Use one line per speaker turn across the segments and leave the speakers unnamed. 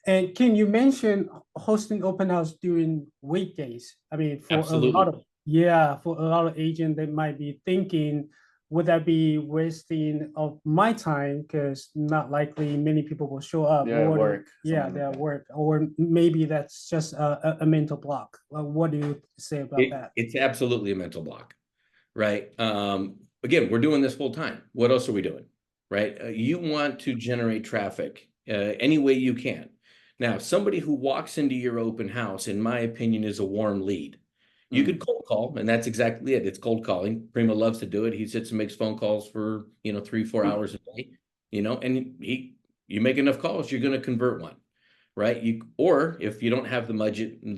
And Kim, you mentioned hosting open house during weekdays. I mean,
Absolutely.
for a lot of agents, they might be thinking, would that be wasting of my time? Because not likely many people will show up.
They're at work.
Yeah, they're at work, or maybe that's just a mental block. What do you say about that?
It's absolutely a mental block, right? Again, we're doing this full time. What else are we doing, right? You want to generate traffic any way you can. Now, somebody who walks into your open house, in my opinion, is a warm lead. You could cold call, and that's exactly it. It's cold calling. Primo loves to do it. He sits and makes phone calls for 3-4 hours a day, and you make enough calls, you're going to convert one, right? Or if you don't have the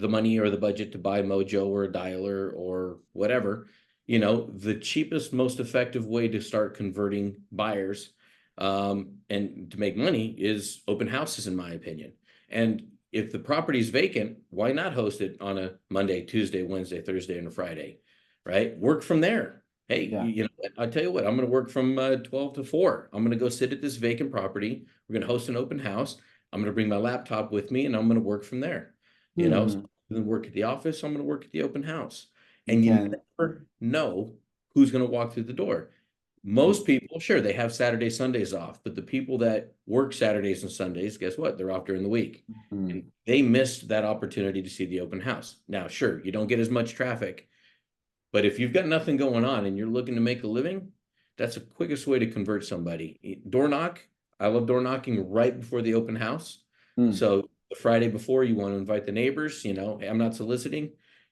money or the budget to buy Mojo or a dialer or whatever, the cheapest, most effective way to start converting buyers and to make money is open houses, in my opinion. And if the property is vacant, why not host it on a Monday, Tuesday, Wednesday, Thursday, and a Friday, right? Work from there. Hey, I'll tell you what, I'm going to work from 12 to 4. I'm going to go sit at this vacant property. We're going to host an open house. I'm going to bring my laptop with me and I'm going to work from there. So I'm going to work at the office. I'm going to work at the open house. And you never know who's going to walk through the door. Most people, sure, they have Saturday, Sundays off, but the people that work Saturdays and Sundays, guess what? They're off during the week. And they missed that opportunity to see the open house. Now, sure, you don't get as much traffic, but if you've got nothing going on and you're looking to make a living, that's the quickest way to convert somebody. Door knock. I love door knocking right before the open house. So the Friday before, you want to invite the neighbors, I'm not soliciting.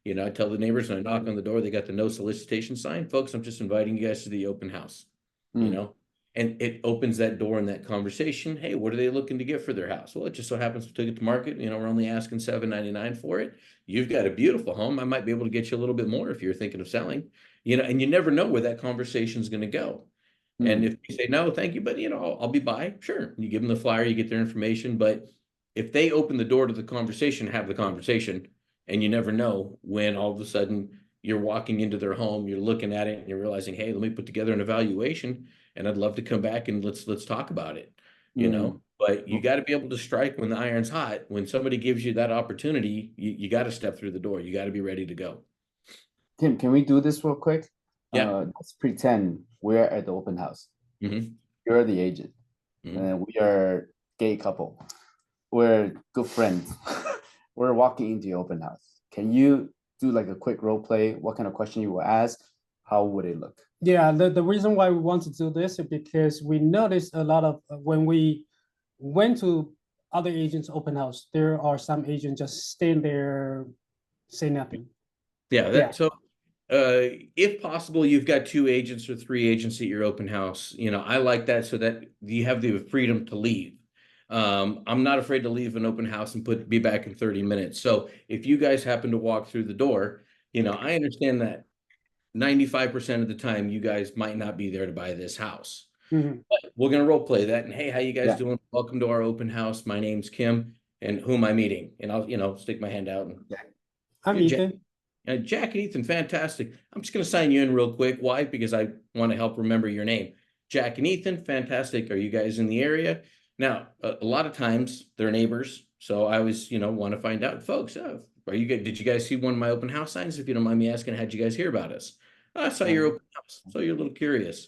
I tell the neighbors when I knock on the door, they got the no solicitation sign. Folks, I'm just inviting you guys to the open house, and it opens that door in that conversation. Hey, what are they looking to get for their house? Well, it just so happens we took it to market. We're only asking $799 for it. You've got a beautiful home. I might be able to get you a little bit more if you're thinking of selling, and you never know where that conversation is going to go. And if you say, no, thank you, but I'll be by, sure. You give them the flyer, you get their information. But if they open the door to the conversation, have the conversation, and you never know when all of a sudden you're walking into their home, you're looking at it and you're realizing, hey, let me put together an evaluation and I'd love to come back and let's talk about it, but you got to be able to strike when the iron's hot. When somebody gives you that opportunity, you got to step through the door. You got to be ready to go.
Tim, can we do this real quick?
Yeah.
Let's pretend we're at the open house. You're the agent and we are gay couple. We're good friends. We're walking into the open house. Can you do like a quick role play? What kind of question you will ask? How would it look?
Yeah, the reason why we want to do this is because we noticed a lot of when we went to other agents' open house, there are some agents just staying there, say nothing.
So if possible, you've got 2 agents or 3 agents at your open house. I like that so that you have the freedom to leave. I'm not afraid to leave an open house and be back in 30 minutes. So if you guys happen to walk through the door, I understand that 95% of the time you guys might not be there to buy this house. But we're going to role play that. And hey, how you guys doing? Welcome to our open house. My name's Kim, and who am I meeting? And I'll stick my hand out. And
I'm Ethan.
Jack and Ethan, fantastic. I'm just going to sign you in real quick. Why? Because I want to help remember your name. Jack and Ethan, fantastic. Are you guys in the area? Now, a lot of times they're neighbors, so I always, want to find out, folks, did you guys see one of my open house signs? If you don't mind me asking, how'd you guys hear about us? I saw your open house, so you're a little curious.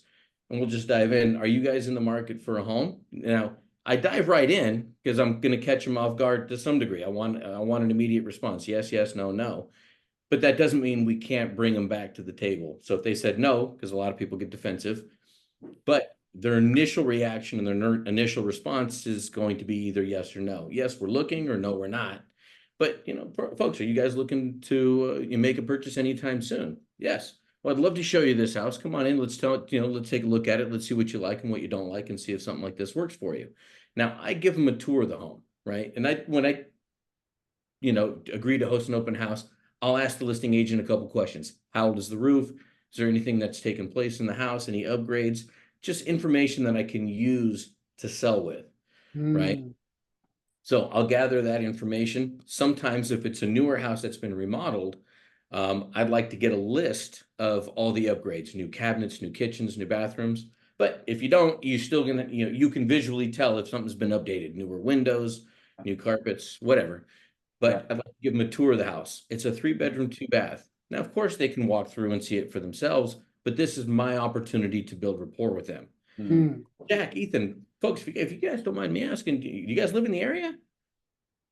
And we'll just dive in. Are you guys in the market for a home? Now, I dive right in because I'm going to catch them off guard to some degree. I want an immediate response. Yes, yes, no, no. But that doesn't mean we can't bring them back to the table. So if they said no, because a lot of people get defensive, but their initial reaction and their initial response is going to be either yes or no. Yes, we're looking, or no, we're not. But, folks, are you guys looking to make a purchase anytime soon? Yes. Well, I'd love to show you this house. Come on in. Let's take a look at it. Let's see what you like and what you don't like and see if something like this works for you. Now, I give them a tour of the home, right? And when I agree to host an open house, I'll ask the listing agent a couple questions. How old is the roof? Is there anything that's taken place in the house? Any upgrades? Just information that I can use to sell with, right? So I'll gather that information. Sometimes if it's a newer house that's been remodeled, I'd like to get a list of all the upgrades, new cabinets, new kitchens, new bathrooms. But if you don't, you're still gonna, you can visually tell if something's been updated, newer windows, new carpets, whatever. But I'd like to give them a tour of the house. It's a 3-bedroom, 2-bath. Now, of course, they can walk through and see it for themselves, but this is my opportunity to build rapport with them. Jack, Ethan, folks, if you guys don't mind me asking, do you guys live in the area?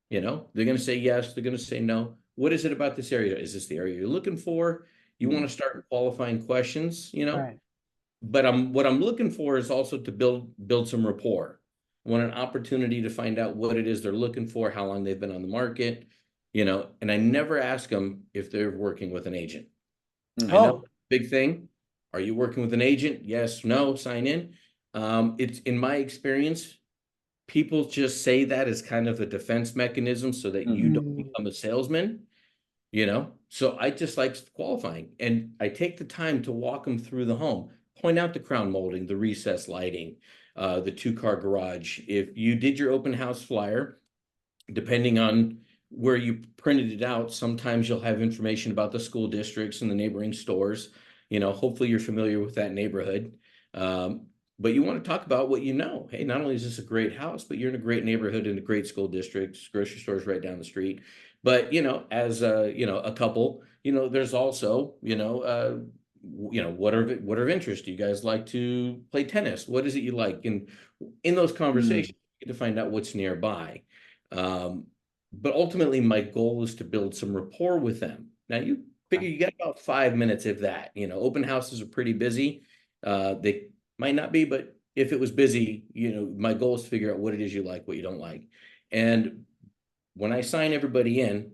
You know, they're going to say yes. They're going to say no. What is it about this area? Is this the area you're looking for? You want to start qualifying questions, you know?
Right.
But what I'm looking for is also to build some rapport. I want an opportunity to find out what it is they're looking for, how long they've been on the market, you know, and I never ask them if they're working with an agent. I know, big thing. Are you working with an agent? Yes, no, sign in. It's in my experience, people just say that as kind of a defense mechanism so that you don't become a salesman, you know? So I just like qualifying, and I take the time to walk them through the home, point out the crown molding, the recessed lighting, the 2-car garage. If you did your open house flyer, depending on where you printed it out, sometimes you'll have information about the school districts and the neighboring stores. You know, hopefully you're familiar with that neighborhood. But you want to talk about what you know. Hey, not only is this a great house, but you're in a great neighborhood in a great school district, grocery stores right down the street. But, you know, as a couple, you know, there's also, what are of interest? Do you guys like to play tennis? What is it you like? And in those conversations, you get to find out what's nearby. But ultimately, my goal is to build some rapport with them. Now, you figure you got about 5 minutes, if that. You know, open houses are pretty busy. They might not be, but if it was busy, you know, my goal is to figure out what it is you like, what you don't like. And when I sign everybody in,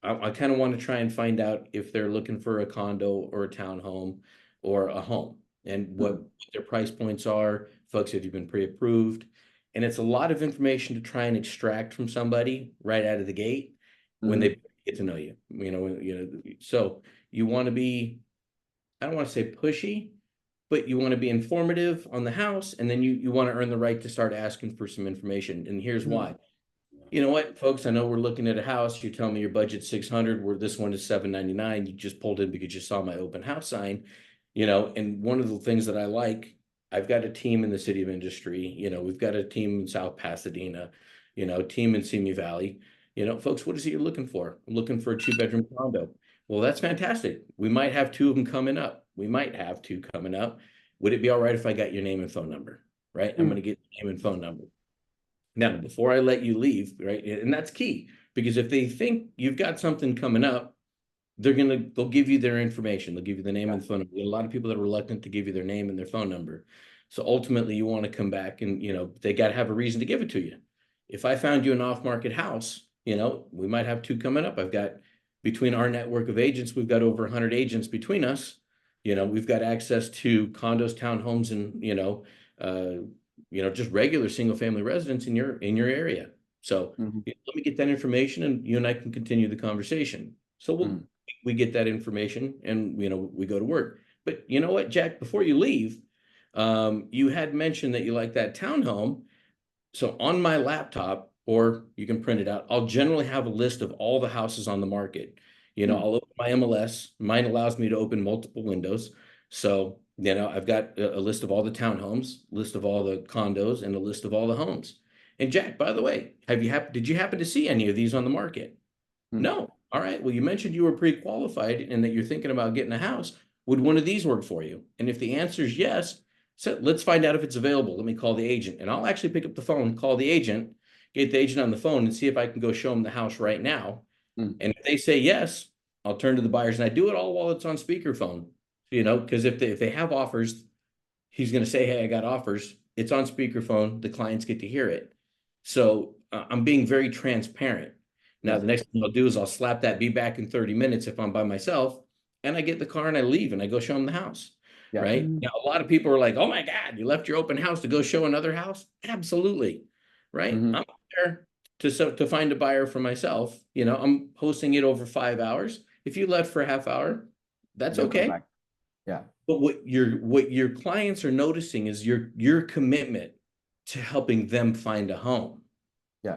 I kind of want to try and find out if they're looking for a condo or a townhome or a home, and what their price points are. Folks, have you been pre-approved? And it's a lot of information to try and extract from somebody right out of the gate when they get to know you. So you want to be, I don't want to say pushy, but you want to be informative on the house, and then you want to earn the right to start asking for some information. And here's why. You know what, folks, I know we're looking at a house. You tell me your budget's 600, where this one is 799. You just pulled in because you saw my open house sign, you know, and one of the things that I like, I've got a team in the city of industry, you know, we've got a team in South Pasadena, you know, team in Simi Valley, you know, folks, what is it you're looking for? I'm looking for a 2-bedroom condo. Well, that's fantastic. We might have 2 of them coming up. We might have 2 coming up. Would it be all right if I got your name and phone number? Right? I'm going to get your name and phone number. Now, before I let you leave, right? And that's key, because if they think you've got something coming up, they'll give you their information. They'll give you the name and phone number. A lot of people that are reluctant to give you their name and their phone number. So ultimately you want to come back and, you know, they got to have a reason to give it to you. If I found you an off-market house, you know, we might have 2 coming up. I've got, between our network of agents, we've got over 100 agents between us. You know, we've got access to condos, townhomes, and, just regular single family residents in your area. So let me get that information, and you and I can continue the conversation. So we get that information, and, you know, we go to work. But you know what, Jack, before you leave, you had mentioned that you like that townhome. So on my laptop, or you can print it out, I'll generally have a list of all the houses on the market. You know, I'll open my MLS. Mine allows me to open multiple windows. So, you know, I've got a list of all the townhomes, list of all the condos, and a list of all the homes. And Jack, by the way, did you happen to see any of these on the market? No. All right. Well, you mentioned you were pre-qualified and that you're thinking about getting a house. Would one of these work for you? And if the answer is yes, so let's find out if it's available. Let me call the agent, and I'll actually pick up the phone, call the agent, get the agent on the phone, and see if I can go show them the house right now. And if they say yes, I'll turn to the buyers, and I do it all while it's on speakerphone, you know, because if they have offers, he's going to say, hey, I got offers. It's on speakerphone. The clients get to hear it. So I'm being very transparent. Now, the next thing I'll do is I'll slap that be back in 30 minutes if I'm by myself, and I get the car and I leave and I go show them the house. Right now, a lot of people are like, oh my God, you left your open house to go show another house? Absolutely. Right. I'm there to find a buyer for myself. You know, I'm hosting it over 5 hours. If you left for a half hour, that's okay.
Yeah.
But what your clients are noticing is your commitment to helping them find a home.
Yeah.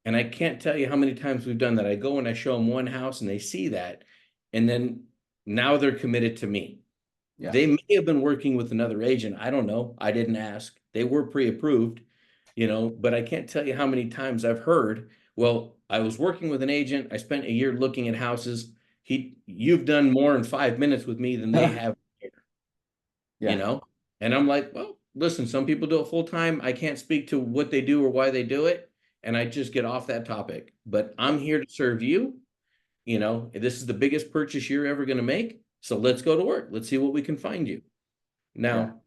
And I can't tell you how many times we've done that. I go and I show them one house and they see that, and then now they're committed to me. Yeah. They may have been working with another agent. I don't know. I didn't ask. They were pre-approved, you know, but I can't tell you how many times I've heard, well, I was working with an agent. I spent a year looking at houses. You've done more in 5 minutes with me than they have here, you know? And I'm like, well, listen, some people do it full time. I can't speak to what they do or why they do it. And I just get off that topic, but I'm here to serve you. You know, this is the biggest purchase you're ever going to make. So let's go to work. Let's see what we can find you. Now,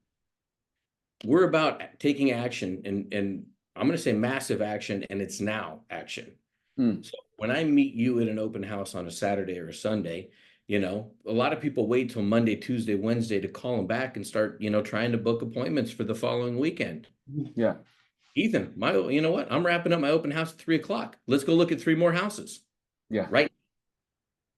we're about taking action, and I'm going to say massive action, and it's now action. So when I meet you at an open house on a Saturday or a Sunday, you know, a lot of people wait till Monday, Tuesday, Wednesday to call them back and start, you know, trying to book appointments for the following weekend.
Yeah.
Ethan, you know what? I'm wrapping up my open house at 3 o'clock. Let's go look at 3 more houses.
Yeah.
Right.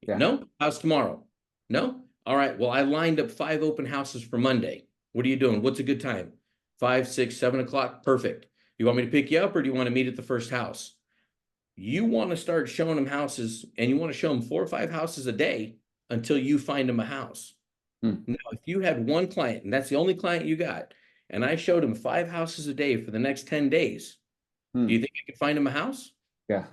Yeah.
No, how's tomorrow? No. All right. Well, I lined up 5 open houses for Monday. What are you doing? What's a good time? 5, 6, 7 o'clock. Perfect. You want me to pick you up, or do you want to meet at the first house? You want to start showing them houses, and you want to show them 4 or 5 houses a day until you find them a house. Now, if you had one client and that's the only client you got, and I showed him 5 houses a day for the next 10 days, do you think I could find him a house?
Yeah.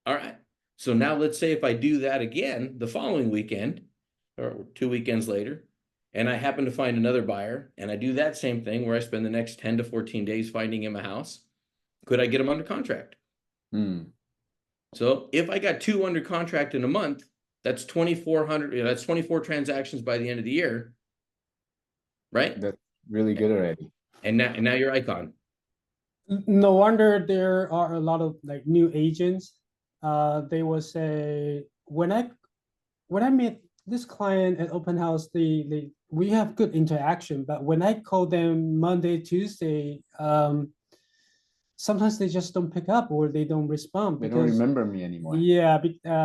All right. So now let's say if I do that again the following weekend or 2 weekends later, and I happen to find another buyer, and I do that same thing where I spend the next 10 to 14 days finding him a house, could I get him under contract? So if I got 2 under contract in a month, that's 2,400. You know, that's 24 transactions by the end of the year, right?
That's really good already.
And now you're Icon.
No wonder there are a lot of like new agents. They will say, when I meet this client at open house, we have good interaction, but when I call them Monday, Tuesday, sometimes they just don't pick up, or they don't respond.
They don't remember me anymore.
Yeah,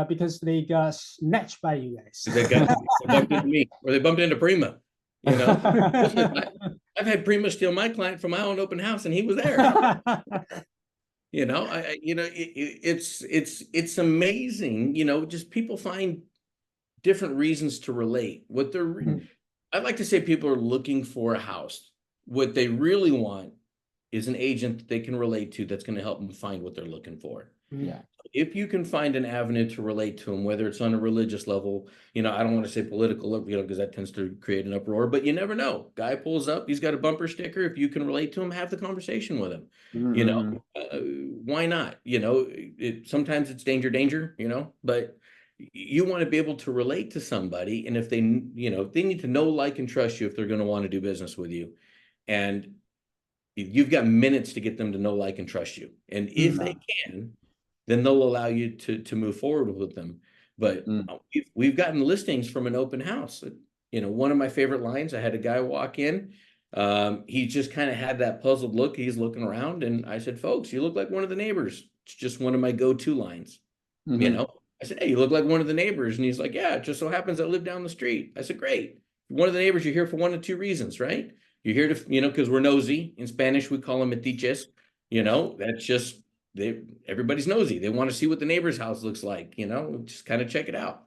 because they got snatched by you guys.
They bumped into me, or they bumped into Prima. You know, I've had Prima steal my client from my own open house, and he was there. You know, it's amazing. You know, just people find different reasons to relate. I'd like to say people are looking for a house. What they really want is an agent that they can relate to that's going to help them find what they're looking for.
Yeah.
If you can find an avenue to relate to them, whether it's on a religious level, you know, I don't want to say political, you know, because that tends to create an uproar, but you never know. Guy pulls up, he's got a bumper sticker. If you can relate to him, have the conversation with him. You know, why not? You know, sometimes it's danger, you know, but you want to be able to relate to somebody. And if they, you know, they need to know, like, and trust you if they're going to want to do business with you. And you've got minutes to get them to know, like, and trust you. And if they can, then they'll allow you to move forward with them. But we've gotten listings from an open house. You know, one of my favorite lines, I had a guy walk in. He just kind of had that puzzled look. He's looking around, and I said, folks, you look like one of the neighbors. It's just one of my go-to lines. You know, I said, hey, you look like one of the neighbors. And he's like, yeah, it just so happens I live down the street. I said, great. One of the neighbors, you're here for one of 2 reasons, right? You're here to, you know, because we're nosy. In Spanish, we call them metiches. You know, that's just, everybody's nosy. They want to see what the neighbor's house looks like, you know, just kind of check it out.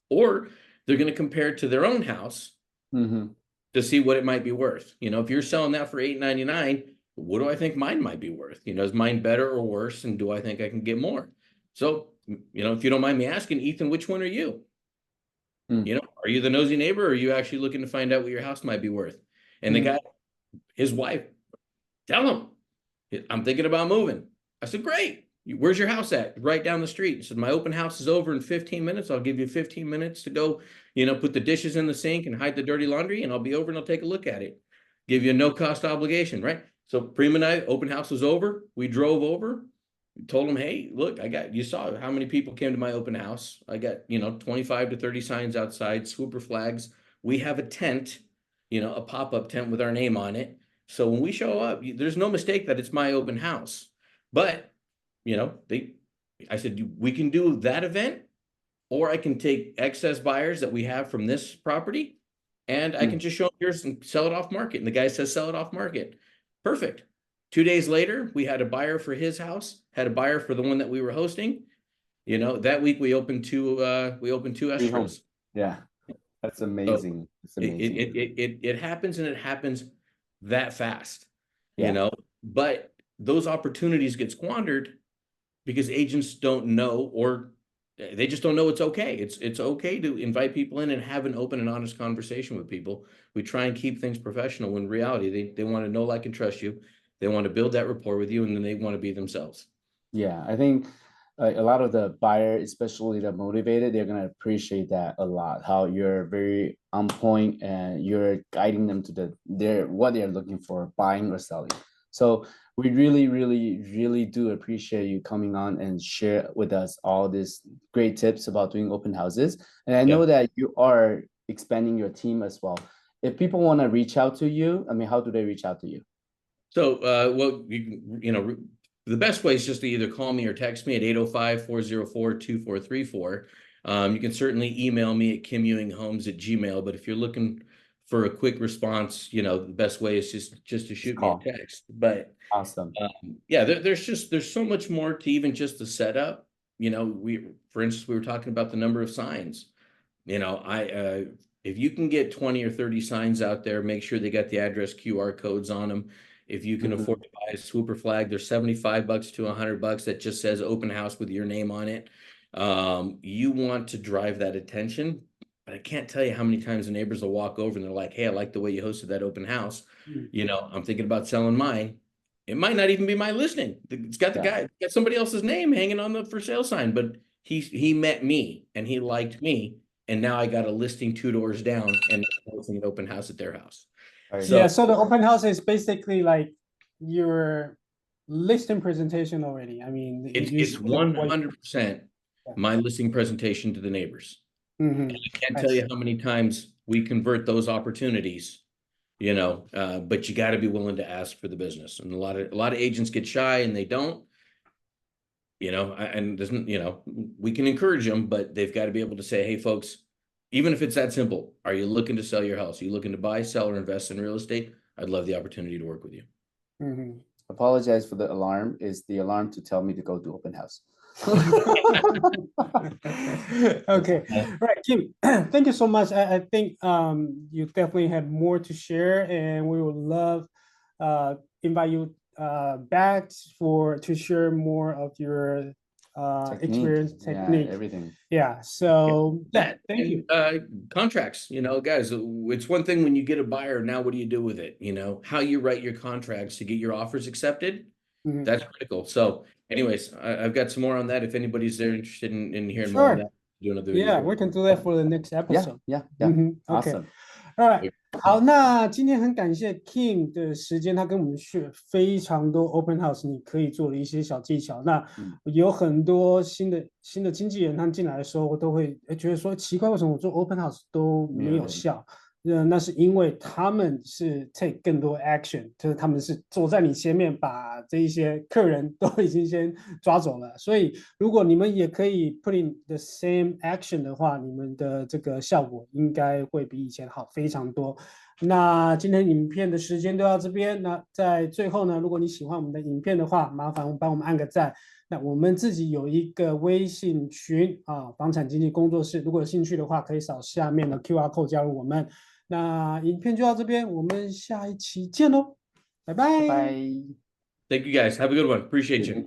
Or they're going to compare it to their own house to see what it might be worth. You know, if you're selling that for $899, what do I think mine might be worth? You know, is mine better or worse? And do I think I can get more? So, you know, if you don't mind me asking, Ethan, which one are you? You know, are you the nosy neighbor, or are you actually looking to find out what your house might be worth? And the guy, his wife, tell him, I'm thinking about moving. I said, great. Where's your house at? Right down the street. He said, my open house is over in 15 minutes. I'll give you 15 minutes to go, you know, put the dishes in the sink and hide the dirty laundry, and I'll be over and I'll take a look at it. Give you a no cost obligation, right? So Prima and I, open house was over. We drove over. We told him, hey, look, you saw how many people came to my open house. I got, you know, 25 to 30 signs outside, swooper flags. We have a tent, you know, a pop-up tent with our name on it. So when we show up, there's no mistake that it's my open house. But, you know, I said, we can do that event, or I can take excess buyers that we have from this property, and I can just show them yours and sell it off market. And the guy says, sell it off market. Perfect. 2 days later, we had a buyer for his house, had a buyer for the one that we were hosting. You know, that week we opened 2 escrows.
Yeah, that's amazing.
So it happens, and it happens that fast. you know, but those opportunities get squandered because agents don't know, or they just don't know it's okay. It's okay to invite people in and have an open and honest conversation with people. We try and keep things professional when in reality, they want to know, like, and trust you. They want to build that rapport with you, and then they want to be themselves.
Yeah, I think a lot of the buyer, especially the motivated, they're going to appreciate that a lot, how you're very on point and you're guiding them to what they're looking for, buying or selling. So we really, really, really do appreciate you coming on and share with us all these great tips about doing open houses. And I know that you are expanding your team as well. If people want to reach out to you, I mean, how do they reach out to you?
So, well, you know, the best way is just to either call me or text me at 805-404-2434. You can certainly email me at kimewinghomes@gmail.com. But if you're looking for a quick response, you know, the best way is just to shoot me a text. But
awesome.
Yeah, there's so much more to even just the setup. You know, for instance, we were talking about the number of signs. You know, if you can get 20 or 30 signs out there, make sure they got the address QR codes on them. If you can afford to buy a swooper flag, they're $75 to $100 that just says open house with your name on it. You want to drive that attention, but I can't tell you how many times the neighbors will walk over and they're like, "Hey, I like the way you hosted that open house. You know, I'm thinking about selling mine." It might not even be my listing. It's got got somebody else's name hanging on the for sale sign, but he met me and he liked me, and now I got a listing 2 doors down and hosting an open house at their house.
So the open house is basically like your listing presentation already. I mean,
it's 100% my listing presentation to the neighbors. And I can't tell you how many times we convert those opportunities, you know, but you got to be willing to ask for the business. And a lot of agents get shy and they don't, you know, and doesn't, you know, we can encourage them, but they've got to be able to say, "Hey folks, even if it's that simple, are you looking to sell your house? Are you looking to buy, sell, or invest in real estate? I'd love the opportunity to work with you."
Apologize for the alarm. Is the alarm to tell me to go to open house?
Okay, right, Kim, thank you so much. I think you definitely have more to share, and we would love invite you back to share more of your experience, technique,
everything.
Yeah, so thank you.
Contracts, you know, guys, it's one thing when you get a buyer. Now what do you do with it? You know, how you write your contracts to get your offers accepted, that's critical. So anyways, I've got some more on that if anybody's there interested in hearing more on that. Do another video.
We can do that for the next episode.
Okay.
Awesome. All right. 好，那今天很感谢 Kim 的时间，他跟我们学非常多 Open House 你可以做的一些小技巧。那有很多新的经纪人，他们进来的时候，我都会觉得说奇怪，为什么我做 Open House 都没有效？那是因为他们是 take 更多 action， 就是他们是走在你前面，把这一些客人都已经先抓走了。所以如果你们也可以 put in the same action 的话，你们的这个效果应该会比以前好非常多。那今天影片的时间就到这边。那在最后呢，如果你喜欢我们的影片的话，麻烦帮我们按个赞。那我们自己有一个微信群啊，房产经纪工作室，如果有兴趣的话，可以扫下面的 QR code 加入我们。那影片就到这边，我们下一期见喽，拜拜。
Bye.
Thank you guys. Have a good one. Appreciate you.